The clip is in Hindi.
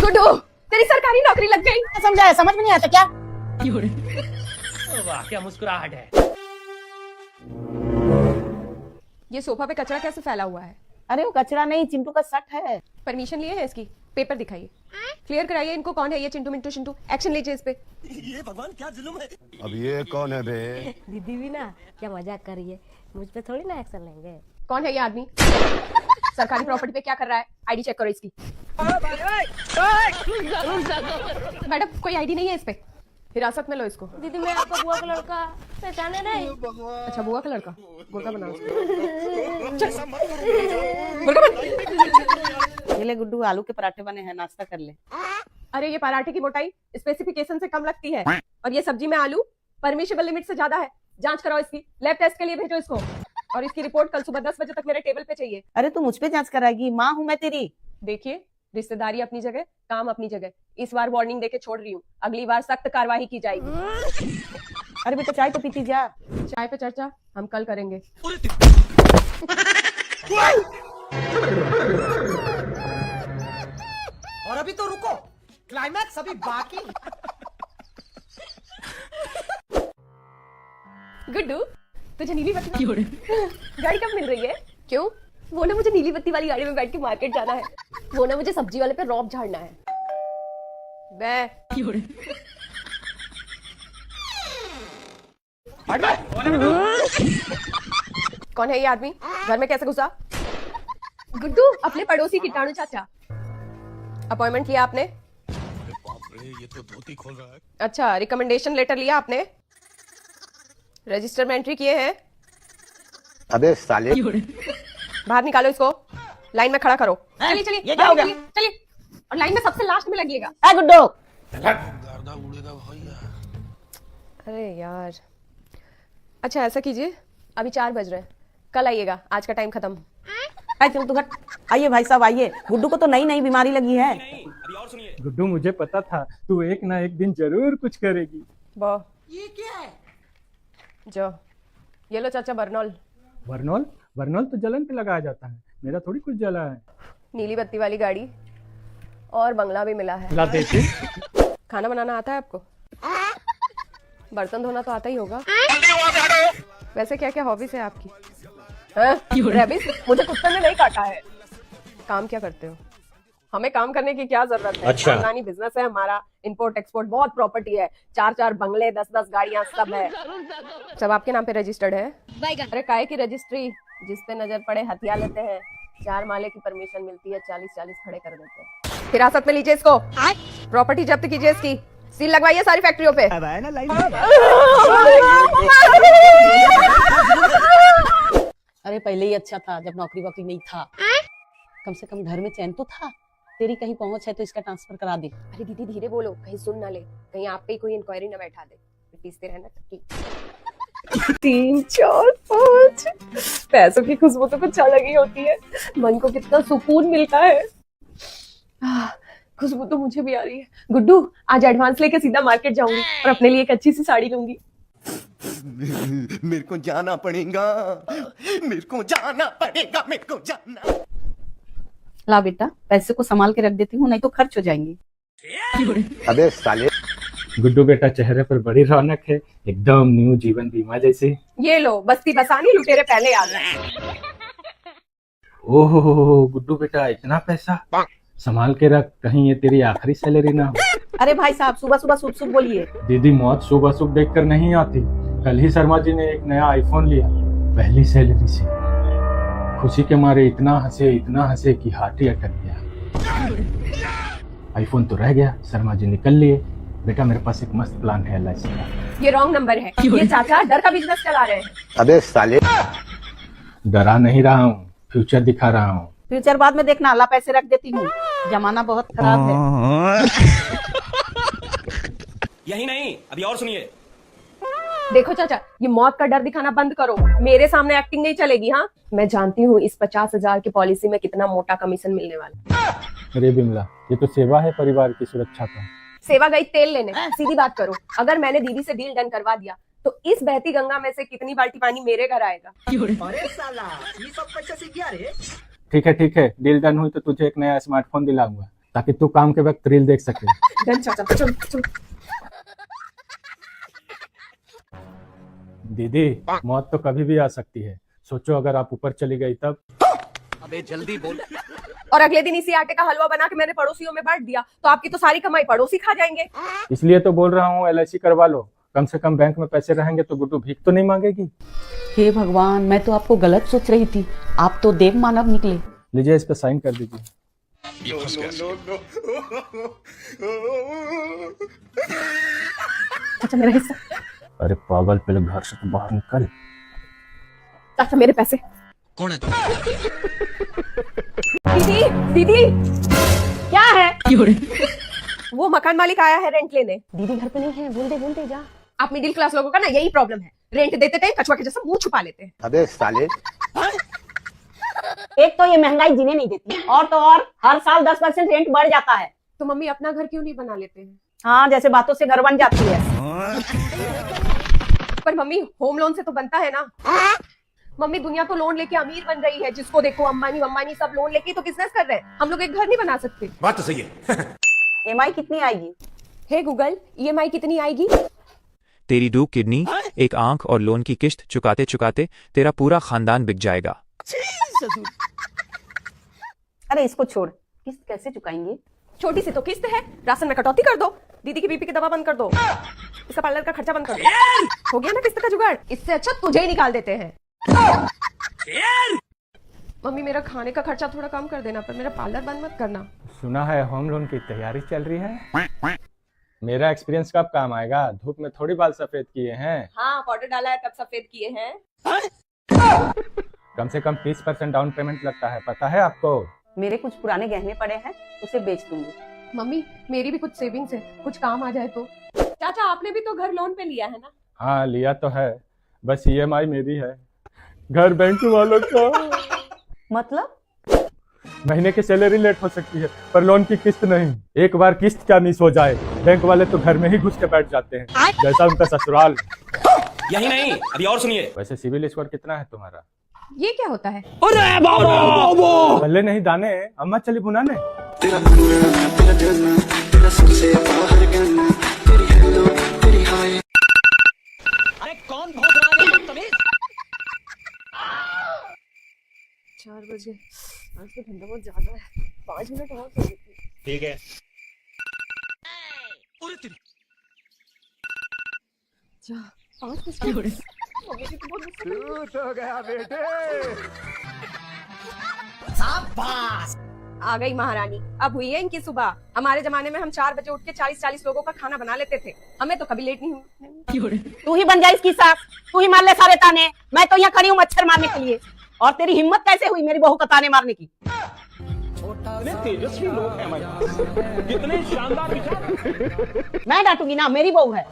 गुड्डू, तेरी सरकारी नौकरी लग गई। समझाया, समझ में नहीं आता क्या? वाह क्या मुस्कुराहट है। ये सोफा पे कचरा कैसे फैला हुआ है? अरे वो कचरा नहीं, चिंटू का शर्ट है। परमिशन लिए है इसकी? पेपर दिखाइए, क्लियर कराइए इनको। कौन है ये चिंटू मिंटू शिंटू? एक्शन लीजिए इस पे। ये भगवान क्या जुल्म है। अब ये कौन है बे? दीदी भी ना क्या मजाक कर रही है, मुझ पे थोड़ी ना एक्शन लेंगे। कौन है ये आदमी? सरकारी प्रॉपर्टी पे क्या कर रहा है? आईडी चेक करो इसकी। मैडम कोई आईडी नहीं है इस पे, हिरासत में लो इसको। दीदी मैं आपका बुआ का लड़का पहचाने नहीं। अच्छा बुआ का लड़का, गोरका बनाओ उसको। चल। गोरका बन। ये ले गुड्डू, आलू के पराठे बने हैं, नाश्ता कर ले। अरे ये पराठे की मोटाई स्पेसिफिकेशन से कम लगती है और ये सब्जी में आलू परमिशिबल लिमिट से ज्यादा है। जांच कराओ इसकी, लैब टेस्ट के लिए भेजो इसको और इसकी रिपोर्ट कल सुबह 10 बजे तक मेरे टेबल पे चाहिए। अरे तू मुझ पे जांच कराएगी? माँ हूँ मैं तेरी। देखिए, रिश्तेदारी अपनी जगह, काम अपनी जगह। इस बार वार्निंग देके छोड़ रही हूँ, अगली बार सख्त कार्रवाई की जाएगी। अरे बेटा चाय तो पीती जा। चाय पे चर्चा हम कल करेंगे। और अभी तो रुको, क्लाइमैक्स अभी बाकी। गुड्डू, तुझे नीली बत्ती गाड़ी कब मिल रही है? क्यों? वो ना मुझे नीली बत्ती वाली गाड़ी में बैठ के मार्केट जाना है। वो ना मुझे सब्जी वाले पे रौब झाड़ना है। कौन है ये आदमी? घर में कैसे घुसा? गुड्डू, अपने पड़ोसी कीटाणु चाचा। अपॉइंटमेंट लिया आपने? ये तो धोती खोल रहा है। अच्छा, रिकमेंडेशन लेटर लिया आपने? रजिस्टर में एंट्री किए हैं? अबे साले। बाहर निकालो इसको, लाइन में खड़ा करो। चलिए चलिए, ये क्या हो गया? चलिए, और लाइन में सबसे लास्ट में लगिएगा। ए गुड्डू, अरे यार, अच्छा ऐसा कीजिए, अभी 4 बज रहे हैं, कल आइएगा, आज का टाइम खत्म। चल तू घर। आइए भाई साहब आइए। गुड्डू को तो नई नई बीमारी लगी है। गुड्डू मुझे पता था तू एक ना एक दिन जरूर कुछ करेगी। वाह, ये क्या है? जो ये लो चाचा बर्नॉल। वर्नॉल? वर्नॉल तो जलन पे लगाया जाता है, मेरा थोड़ी कुछ जला है। नीली बत्ती वाली गाड़ी और बंगला भी मिला है। ला देते। खाना बनाना आता है आपको? बर्तन धोना तो आता ही होगा। वैसे क्या क्या हॉबीज है आपकी? रैबिस, मुझे कुत्ते ने नहीं काटा है। काम क्या करते हो? हमें काम करने की क्या जरूरत है? अच्छा। खानदानी बिजनेस है हमारा, इंपोर्ट एक्सपोर्ट, बहुत प्रॉपर्टी है, 4 बंगले, 10 गाड़ियां, सब है। सब आपके नाम पे रजिस्टर्ड है? अरे काहे की रजिस्ट्री? जिस पे नजर पड़े हथिया लेते हैं। 4 माले की परमिशन मिलती है, 40 खड़े कर देते हैं। हिरासत में लीजिए इसको, प्रॉपर्टी जब्त कीजिए इसकी, सील लगवाइए सारी फैक्ट्रियों पे। अरे पहले ही अच्छा था जब नौकरी वोकरी नहीं था। कम से कम घर में चैन तो था। तेरी कहीं पहुंच है तो इसका ट्रांसफर करा दे। अरे दीदी धीरे बोलो, कहीं सुन ना ले, कहीं आप पे ही कोई इंक्वायरी ना बैठा दे। पीसते रहना टक्की। 3 4 5 पैसों की खुशबू तो कुछ अलग ही होती है, मन को कितना सुकून मिलता है। खुशबू तो मुझे भी आ रही है। गुड्डू, आज एडवांस लेके सीधा मार्केट जाऊंगी और अपने लिए एक अच्छी सी साड़ी लूंगी। मेरे को जाना पड़ेगा, मेरे को जाना पड़ेगा, मेरे को जाना। ला बेटा, पैसे को संभाल के रख देती हूँ, नहीं तो खर्च हो जाएंगे। अबे साले। गुड्डू बेटा चेहरे पर बड़ी रौनक है, एकदम न्यू जीवन बीमा जैसी। ये लो, बस्ती बसानी, लुटेरे पहले आ गए। ओहो गुड्डू बेटा, इतना पैसा संभाल के रख, कहीं ये तेरी आखिरी सैलरी ना हो। अरे भाई साहब, सुबह सुबह शुभ शुभ बोलिए। दीदी मौत सुबह सुबह देख कर नहीं आती। कल ही शर्मा जी ने एक नया आईफोन लिया, पहली सैलरी से। खुशी के मारे इतना हंसे कि हार्ट ही अटक गया। आईफोन तो रह गया, शर्मा जी निकल लिए। बेटा मेरे पास एक मस्त प्लान है LIC का। ये रॉन्ग नंबर है, ये चाचा डर का बिजनेस चला रहे हैं। अबे साले। डरा नहीं रहा हूँ, फ्यूचर दिखा रहा हूँ। फ्यूचर बाद में देखना, ला पैसे रख देती हूँ, जमाना बहुत खराब है। यही नहीं, अभी और सुनिए। देखो चाचा, ये मौत का डर दिखाना बंद करो, मेरे सामने एक्टिंग नहीं चलेगी। हाँ, मैं जानती हूँ इस 50,000 की पॉलिसी में कितना मोटा कमीशन मिलने वाला। अरे बिमला, ये तो सेवा है परिवार की सुरक्षा का। सेवा गई तेल लेने, सीधी बात करो। अगर मैंने दीदी से डील डन करवा दिया तो इस बहती गंगा में से कितनी बाल्टी पानी मेरे घर आएगा? अरे साला, ये सब कैसे सीख गया रे? ठीक है, डील डन हुई तो तुझे एक नया स्मार्टफोन दिलाऊंगा, ताकि तू काम के वक्त रील देख सके। डन चाचा, चलो चलो। दीदी, मौत तो कभी भी आ सकती है, सोचो अगर आप ऊपर चली गई तब। अबे जल्दी बोल। और अगले दिन इसी आटे का हलवा बना के मैंने पड़ोसियों में बांट दिया तो आपकी तो सारी कमाई पड़ोसी खा जाएंगे। इसलिए तो बोल रहा हूँ LIC करवा लो, कम से कम बैंक में पैसे रहेंगे तो गुड्डू भीख तो नहीं मांगेगी। हे भगवान, मैं तो आपको गलत सोच रही थी, आप तो देव मानव निकले। लीजिए, इस पे साइन कर दीजिए। चाचा मेरा हिस्सा। अरे पागल, पहले घर से तो बाहर निकल। चाचा मेरे पैसे। कौन है? दीदी दीदी क्या है? वो मकान मालिक आया है रेंट लेने। दीदी घर पे नहीं है, बोल दे जा। आप मिडिल क्लास लोगों का ना यही प्रॉब्लम है, रेंट देते टाइम कछुआ के जैसा मुंह छुपा लेते हैं। अबे साले। एक तो ये महंगाई जीने नहीं देती, और तो और हर साल 10% रेंट बढ़ जाता है। तो मम्मी अपना घर क्यों नहीं बना लेते हैं? हाँ, जैसे बातों से घर बन जाती है। पर मम्मी होम लोन से तो बनता है ना। मम्मी दुनिया तो लोन लेके अमीर बन रही है, जिसको देखो अंबानी सब लोन लेके तो बिजनेस कर रहे हैं। हम लोग एक घर नहीं बना सकते। बात तो सही है। EMI कितनी आएगी? हे गूगल, EMI कितनी आएगी? तेरी 2 किडनी, 1 आंख और लोन की किश्त चुकाते चुकाते तेरा पूरा खानदान बिक जाएगा। अरे इसको छोड़, किस्त कैसे चुकाएंगे? छोटी सी तो किस्त है, राशन में कटौती कर दो, दीदी की बीपी की दवा बंद कर दो, इसका पार्लर का खर्चा बंद कर दो। हो गया ना किस्त का जुगाड़। इससे अच्छा तुझे ही निकाल देते हैं। मम्मी मेरा खाने का खर्चा थोड़ा कम कर देना, पर मेरा पार्लर बंद मत करना। सुना है होम लोन की तैयारी चल रही है। मेरा एक्सपीरियंस कब काम आएगा? धूप में थोड़ी बाल सफेद किए हैं। हाँ, पाउडर डाला है तब सफेद किए हैं। कम से कम 30% डाउन पेमेंट लगता है, पता है आपको? मेरे कुछ पुराने गहने पड़े हैं, उसे बेच दूंगी। मम्मी मेरी भी कुछ सेविंग्स है, कुछ काम आ जाए तो। चाचा आपने भी तो घर लोन पे लिया है ना? हाँ लिया तो है, बस EMI मेरी है, घर बैंक वालों का। मतलब? महीने की सैलरी लेट हो सकती है पर लोन की किस्त नहीं। एक बार किस्त क्या मिस हो जाए, बैंक वाले तो घर में ही घुस के बैठ जाते हैं, जैसा उनका ससुराल। यही नहीं, अभी और सुनिए। वैसे सिविल स्कोर कितना है तुम्हारा? ये क्या होता है? भले नहीं दाने, अम्मा चली बुनाने। अरे कौन भौंक रहा है बदतमीज? 4 बजे, आज तो ठंडा बहुत ज्यादा है, 5 मिनट और सो लेती हूँ। ठीक है। जा, 5 बजे हो रहे। मम्मी की तो बहुत गुस्सा हो गया बेटे। आ गई महारानी। अब हुई है इनकी सुबह। हमारे जमाने में हम 4 बजे उठ के 40-40 लोगों का खाना बना लेते थे, हमें तो कभी लेट नहीं हुआ। तू ही बन जा इसकी सास, तू ही मार ले सारे ताने। मैं तो यहाँ खड़ी हूँ मच्छर मारने के लिए, और तेरी हिम्मत कैसे हुई मेरी बहू का ताने मारने की? तेजस्वी लोग हैं भाई, कितने शानदार विचार। मैं डांटूंगी ना, मेरी बहू है।